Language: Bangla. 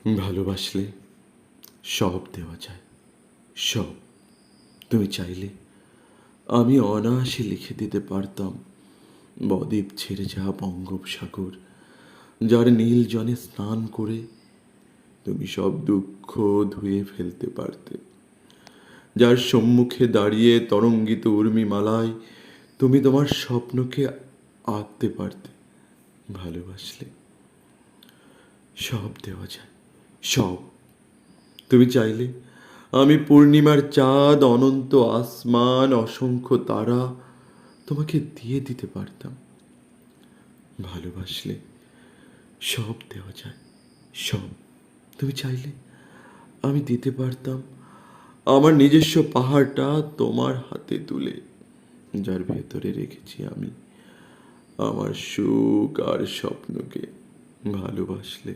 ভালোবাসলে সব দেওয়া যায়, সব। তুমি চাইলে আমি অনায়াসে লিখে দিতে পারতাম বদ্বীপ ছেড়ে যাওয়া বঙ্গোপসাগর, যার নীল জলে স্নান করে তুমি সব দুঃখ ধুয়ে ফেলতে পারতে, যার সম্মুখে দাঁড়িয়ে তরঙ্গিত উর্মিমালায় তুমি তোমার স্বপ্নকে আঁকতে পারতে। ভালোবাসলে সব দেওয়া যায়, সব। তুমি চাইলে আমি পূর্ণিমার চাঁদ, অনন্ত আসমান, অসংখ্য তারা তোমাকে দিয়ে দিতে পারতাম। ভালোবাসলে সব দেওয়া যায়, সব। তুমি চাইলে আমি দিতে পারতাম আমার নিজস্ব পাহাড়টা তোমার হাতে তুলে, যার ভেতরে রেখেছি আমি আমার সুখ আর স্বপ্নকে। ভালোবাসলে